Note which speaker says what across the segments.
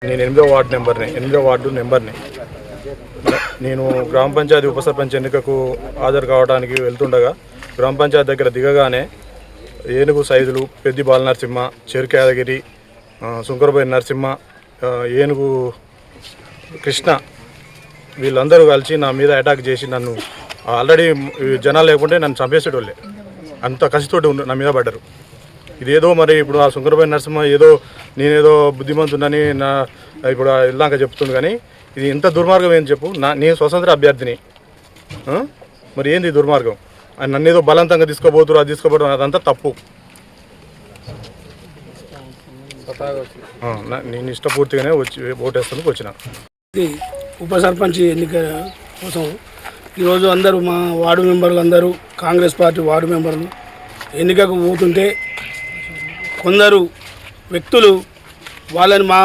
Speaker 1: నేను 8వ వార్డు నెంబర్ని నేను గ్రామ పంచాయతీ ఉప సర్పంచ్ ఎన్నికకు హాజరు కావడానికి వెళ్తుండగా గ్రామ పంచాయతీ దగ్గర దిగగానే ఏనుగు సైదులు పెద్ది బాలనరసింహ, చెరుకు యాదగిరి, సుంకరబోయిన నరసింహ, ఏనుగు కృష్ణ వీళ్ళందరూ కలిసి నా మీద అటాక్ చేసి నన్ను ఆల్రెడీ జనాలు లేకుంటే నన్ను చంపేసేటోళ్ళే. అంత కసితోటి నా మీద పడ్డారు. ఇదేదో మరి ఇప్పుడు ఆ సుంకరబోయిన నరసింహ ఏదో నేనేదో బుద్ధిమంతుడని నా ఇప్పుడు ఇలాక చెప్తుంది, కానీ ఇది ఎంత దుర్మార్గం ఏంటి చెప్పు. నేను స్వతంత్ర అభ్యర్థిని, మరి ఏంది దుర్మార్గం? నన్ను ఏదో బలవంతంగా తీసుకోబోతున్నారు, అది తీసుకోబోతున్నారు, అదంతా తప్పు. నేను ఇష్టపూర్తిగానే వచ్చి ఓటేస్తానికి వచ్చిన.
Speaker 2: ఉప సర్పంచ్ ఎన్నిక కోసం ఈరోజు అందరూ మా వార్డు మెంబర్లు అందరూ కాంగ్రెస్ పార్టీ వార్డు మెంబర్లు ఎన్నికకు పోతుంటే కొందరు వ్యక్తులు వాళ్ళని మా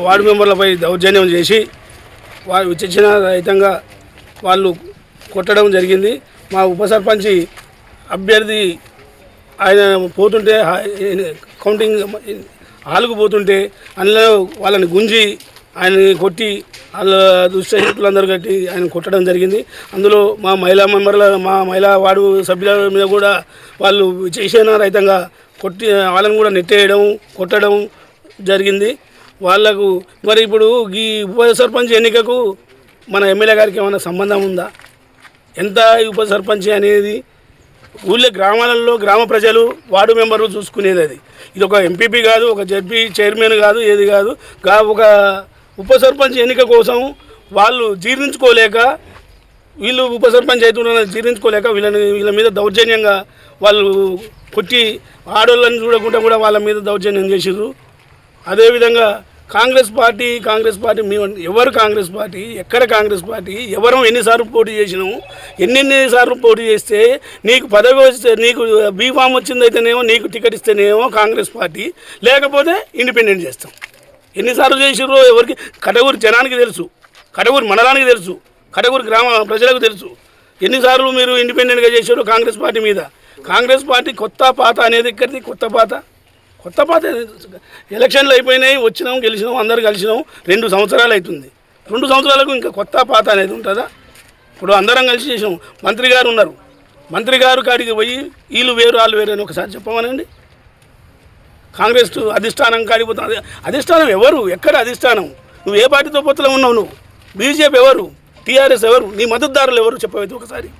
Speaker 2: వార్డు మెంబర్లపై దౌర్జన్యం చేసి వారు విచక్షణ రహితంగా వాళ్ళు కొట్టడం జరిగింది. మా ఉప సర్పంచి అభ్యర్థి ఆయన పోతుంటే కౌంటింగ్ హాల్కు పోతుంటే అందులో వాళ్ళని గుంజి ఆయన్ని కొట్టి వాళ్ళ దుష్టశక్తులందరూ కట్టి ఆయన కొట్టడం జరిగింది. అందులో మా మహిళా వార్డు సభ్యుల మీద కూడా వాళ్ళు విచక్షణ రహితంగా కొట్టి వాళ్ళని కూడా నెట్టేయడం కొట్టడం జరిగింది. వాళ్లకు మరి ఇప్పుడు ఈ ఉప సర్పంచ్ ఎన్నికకు మన ఎమ్మెల్యే గారికి ఏమైనా సంబంధం ఉందా? ఎంత ఉప సర్పంచ్ అనేది ఊళ్ళో గ్రామాలలో గ్రామ ప్రజలు వార్డు మెంబర్లు చూసుకునేది. అది ఇది ఒక ఎంపీపీ కాదు, ఒక జడ్పీ చైర్మన్ కాదు, ఏది కాదు. ఒక ఉప సర్పంచ్ ఎన్నిక కోసం వాళ్ళు జీర్ణించుకోలేక వీళ్ళు ఉప సర్పంచ్ అవుతున్న జీర్ణించుకోలేక వీళ్ళ మీద దౌర్జన్యంగా వాళ్ళు కొట్టి ఆడోళ్ళని చూడకుండా కూడా వాళ్ళ మీద దౌర్జన్యం చేసారు. అదేవిధంగా కాంగ్రెస్ పార్టీ ఎవరు కాంగ్రెస్ పార్టీ, ఎక్కడ కాంగ్రెస్ పార్టీ, ఎవరు ఎన్నిసార్లు పోటీ చేసినాము, ఎన్నిసార్లు పోటీ చేస్తే నీకు పదవి వస్తే నీకు బీఫామ్ వచ్చిందైతేనేమో నీకు టికెట్ ఇస్తేనేమో కాంగ్రెస్ పార్టీ, లేకపోతే ఇండిపెండెంట్ చేస్తాం. ఎన్నిసార్లు చేసిర్రో ఎవరికి కటగూరు జనానికి తెలుసు, కటగూరు మండలానికి తెలుసు, కటగూరు గ్రామ ప్రజలకు తెలుసు. ఎన్నిసార్లు మీరు ఇండిపెండెంట్గా చేసారో కాంగ్రెస్ పార్టీ మీద. కాంగ్రెస్ పార్టీ కొత్త పాత అనేది ఇక్కడిది. కొత్త పాత ఎలక్షన్లు అయిపోయినాయి, వచ్చినాం గెలిచినాం, అందరు కలిసినాం. 2 సంవత్సరాలు అవుతుంది. 2 సంవత్సరాలకు ఇంకా కొత్త పాత అనేది ఉంటుందా? ఇప్పుడు అందరం కలిసి చేసినాం. మంత్రి గారు ఉన్నారు, మంత్రి గారు కాడికి పోయి వీళ్ళు వేరు వాళ్ళు వేరు అని ఒకసారి చెప్పమనండి. కాంగ్రెస్ అధిష్టానం కాడిపోతుంది. అధిష్టానం ఎవరు? ఎక్కడ అధిష్టానం? నువ్వు ఏ పార్టీతో పొత్తులో ఉన్నావు? నువ్వు బీజేపీ ఎవరు? టీఆర్ఎస్ ఎవరు? నీ మద్దతుదారులు ఎవరు? చెప్పవైతే ఒకసారి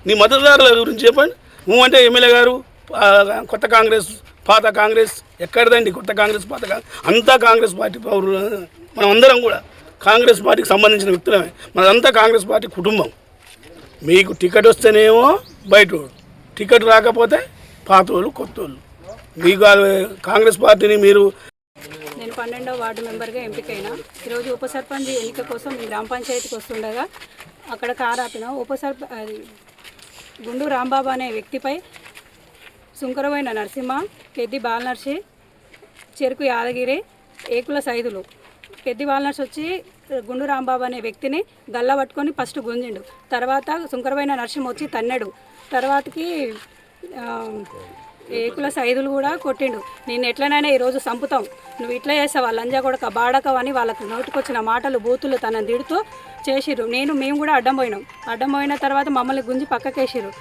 Speaker 2: నీ మద్దతుదారుల గురించి చెప్పండి. నువ్వు అంటే ఎమ్మెల్యే గారు కొత్త కాంగ్రెస్ పాత కాంగ్రెస్ ఎక్కడదండి? కొత్త కాంగ్రెస్ పాత అంతా కాంగ్రెస్ పార్టీ పౌరులు. మనం అందరం కూడా కాంగ్రెస్ పార్టీకి సంబంధించిన వ్యక్తులమే. మనదంతా కాంగ్రెస్ పార్టీ కుటుంబం. మీకు టికెట్ వస్తేనేమో బయటోడు, టికెట్ రాకపోతే పాతోళ్ళు కొత్తోళ్ళు. మీకు కాంగ్రెస్ పార్టీని మీరు.
Speaker 3: నేను 12వ వార్డు మెంబర్గా ఎంపికైనా ఈరోజు ఉప సర్పంచ్ ఎన్నిక కోసం గ్రామ పంచాయతీకి వస్తుండగా అక్కడ కారాపిన గుండు రాంబాబు అనే వ్యక్తిపై సుంకరబోయిన నరసింహ, పెద్ది బాలనర్సి, చెరుకు యాదగిరి, ఏకుల సైదులు. పెద్ది బాలనర్సి వచ్చి గుండు రాంబాబు అనే వ్యక్తిని గల్ల పట్టుకొని ఫస్ట్ గుంజిండు. తర్వాత సుంకరబోయిన నరసింహ వచ్చి తన్నాడు. తర్వాతకి ఏకుల సైదులు కూడా కొట్టిండు. నేను ఎట్లనైనా ఈరోజు చంపుతాం, నువ్వు ఇట్లా చేస్తావు, లంజా కొడక బాడకవు అని వాళ్ళకి నోటికొచ్చిన మాటలు బూతులు తనని తిడుతూ చేసిర్రు. మేము కూడా అడ్డం పోయిన తర్వాత మమ్మల్ని గుంజి పక్కకేసిర్రు.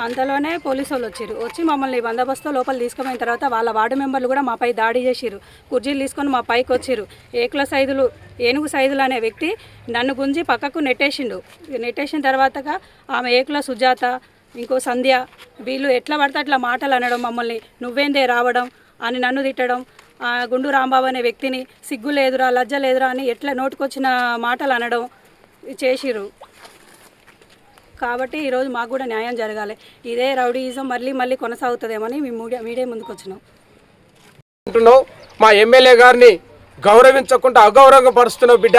Speaker 3: అంతలోనే పోలీసు వాళ్ళు వచ్చి మమ్మల్ని బందోబస్తు లోపల తీసుకుపోయిన తర్వాత వాళ్ళ వార్డు మెంబర్లు కూడా మాపై దాడి చేసిర్రు. కుర్చీలు తీసుకొని మా పైకి వచ్చిర్రు. ఏనుగు సైదులు అనే వ్యక్తి నన్ను గుంజి పక్కకు నెట్టేసిన తర్వాతగా ఆమె ఏకుల సుజాత, ఇంకో సంధ్య, వీళ్ళు ఎట్లా పడితే అట్లా మాటలు అనడం, మమ్మల్ని నువ్వేందే రావడం అని నన్ను తిట్టడం. గుండు రాంబాబు అనే వ్యక్తిని సిగ్గు లేదురా లజ్జ లేదురా అని ఎట్లా నోటుకొచ్చిన మాటలు అనడం చేసిర్రు. కాబట్టి ఈరోజు మాకు కూడా న్యాయం జరగాలి. ఇదే రౌడీయిజం మళ్ళీ కొనసాగుతుందేమని మేము మీడియా ముందుకు వచ్చినాం.
Speaker 4: మా ఎమ్మెల్యే గారిని గౌరవించకుండా అగౌరవపరుస్తున్నావు బిడ్డ.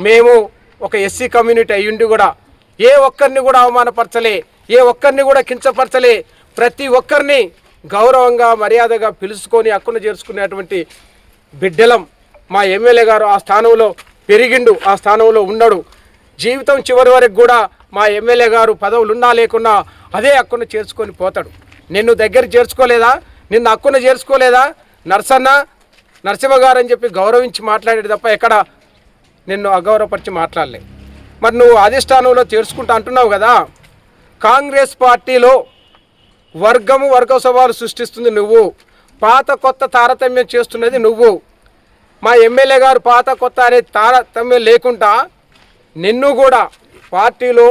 Speaker 4: మేము ఒక ఎస్సీ కమ్యూనిటీ అయ్యుండి కూడా ఏ ఒక్కరిని కూడా అవమానపరచలే, ఏ ఒక్కరిని కూడా కించపరచలే. ప్రతి ఒక్కరిని గౌరవంగా మర్యాదగా పిలుచుకొని హక్కును చేర్చుకునేటువంటి బిడ్డలం. మా ఎమ్మెల్యే గారు ఆ స్థానంలో పెరిగిండు, ఆ స్థానంలో ఉన్నాడు. జీవితం చివరి వరకు కూడా మా ఎమ్మెల్యే గారు పదవులు ఉన్నా లేకున్నా అదే హక్కును చేర్చుకొని పోతాడు. నిన్ను దగ్గర చేర్చుకోలేదా? నిన్ను హక్కును చేర్చుకోలేదా? నర్సన్న నరసింహ గారు అని చెప్పి గౌరవించి మాట్లాడేది తప్ప ఎక్కడ నిన్ను అగౌరవపరిచి మాట్లాడలే. మరి నువ్వు అధిష్టానంలో చేర్చుకుంటా అంటున్నావు కదా, కాంగ్రెస్ పార్టీలో వర్గ స్వభావాలు సృష్టిస్తుంది నువ్వు, పాత కొత్త తారతమ్యం చేస్తున్నది నువ్వు. మా ఎమ్మెల్యే గారు పాత కొత్త అనే తారతమ్యం లేకుండా నిన్ను కూడా పార్టీలో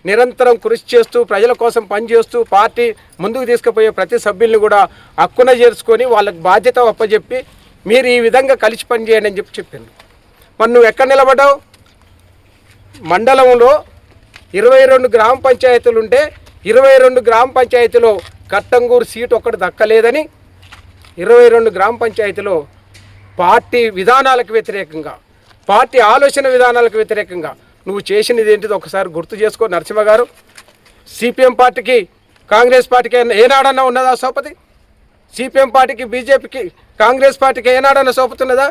Speaker 4: నిరంతరం కృషి చేస్తూ ప్రజల కోసం పనిచేస్తూ పార్టీ ముందుకు తీసుకుపోయే ప్రతి సభ్యుల్ని కూడా హక్కున చేర్చుకొని వాళ్ళకి బాధ్యత అప్పచెప్పి మీరు ఈ విధంగా కలిసి పనిచేయండి అని చెప్పింది. మరి నువ్వు ఎక్కడ నిలబడ్డావు? మండలంలో 22 గ్రామ పంచాయతీలు ఉంటే 22 గ్రామ పంచాయతీలో కట్టంగూరు సీటు ఒక్కటి దక్కలేదని 22 గ్రామ పంచాయతీలో పార్టీ విధానాలకు వ్యతిరేకంగా, పార్టీ ఆలోచన విధానాలకు వ్యతిరేకంగా నువ్వు చేసినది ఏంటిది ఒకసారి గుర్తు చేసుకో నరసింహ గారు. సిపిఎం పార్టీకి కాంగ్రెస్ పార్టీకి ఏనాడన్నా ఉన్నదా సోపతి? సిపిఎం పార్టీకి బీజేపీకి కాంగ్రెస్ పార్టీకి ఏనాడన్నా సోపుతున్నదా?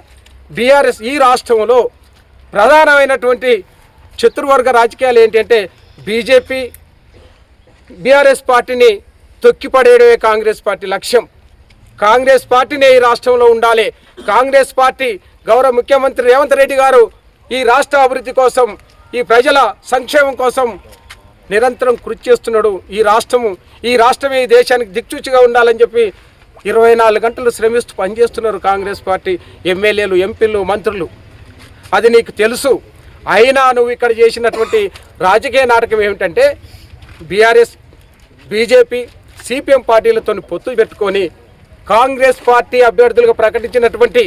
Speaker 4: బీఆర్ఎస్ ఈ రాష్ట్రంలో ప్రధానమైనటువంటి చతుర్వర్గ రాజకీయాలు ఏంటంటే బీజేపీ బీఆర్ఎస్ పార్టీని తొక్కిపడేయడమే కాంగ్రెస్ పార్టీ లక్ష్యం. కాంగ్రెస్ పార్టీనే ఈ రాష్ట్రంలో ఉండాలి. కాంగ్రెస్ పార్టీ గౌరవ ముఖ్యమంత్రి రేవంత్ రెడ్డి గారు ఈ రాష్ట్ర అభివృద్ధి కోసం, ఈ ప్రజల సంక్షేమం కోసం నిరంతరం కృషి చేస్తున్నాడు. ఈ రాష్ట్రమే ఈ దేశానికి దిక్సూచిగా ఉండాలని చెప్పి 24 గంటలు శ్రమిస్తూ పనిచేస్తున్నారు కాంగ్రెస్ పార్టీ ఎమ్మెల్యేలు, ఎంపీలు, మంత్రులు. అది నీకు తెలుసు. అయినా నువ్వు ఇక్కడ చేసినటువంటి రాజకీయ నాటకం ఏమిటంటే బీఆర్ఎస్, బీజేపీ, సిపిఎం పార్టీలతో పొత్తు పెట్టుకొని కాంగ్రెస్ పార్టీ అభ్యర్థులుగా ప్రకటించినటువంటి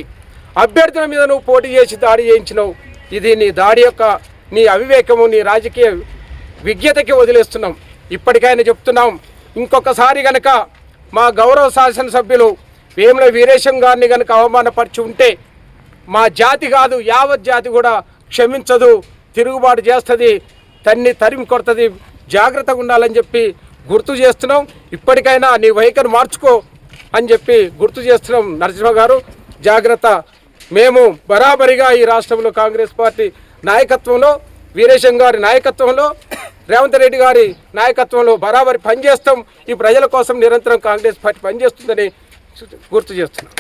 Speaker 4: అభ్యర్థుల మీద నువ్వు పోటీ చేసి దాడి చేయించినావు. ఇది నీ దాడి యొక్క నీ అవివేకము, నీ రాజకీయ విజ్ఞతకి వదిలేస్తున్నాం. ఇప్పటికైనా చెప్తున్నాం, ఇంకొకసారి కనుక మా గౌరవ శాసనసభ్యులు వేముల వీరేశం గారిని కనుక అవమానపరిచి ఉంటే మా జాతి కాదు యావత్ జాతి కూడా క్షమించదు, తిరుగుబాటు చేస్తుంది, తరిమి కొడుతుంది. జాగ్రత్తగా ఉండాలని చెప్పి గుర్తు చేస్తున్నాం. ఇప్పటికైనా నీ వైఖరి మార్చుకో అని చెప్పి గుర్తు చేస్తున్నాం. నరసింహ గారు జాగ్రత్త. మేము బరాబరిగా ఈ రాష్ట్రంలో కాంగ్రెస్ పార్టీ నాయకత్వంలో, వీరేశం గారి నాయకత్వంలో, రేవంత్ రెడ్డి గారి నాయకత్వంలో బరాబరి పనిచేస్తాం. ఈ ప్రజల కోసం నిరంతరం కాంగ్రెస్ పార్టీ పనిచేస్తుందని గుర్తు చేస్తున్నాం.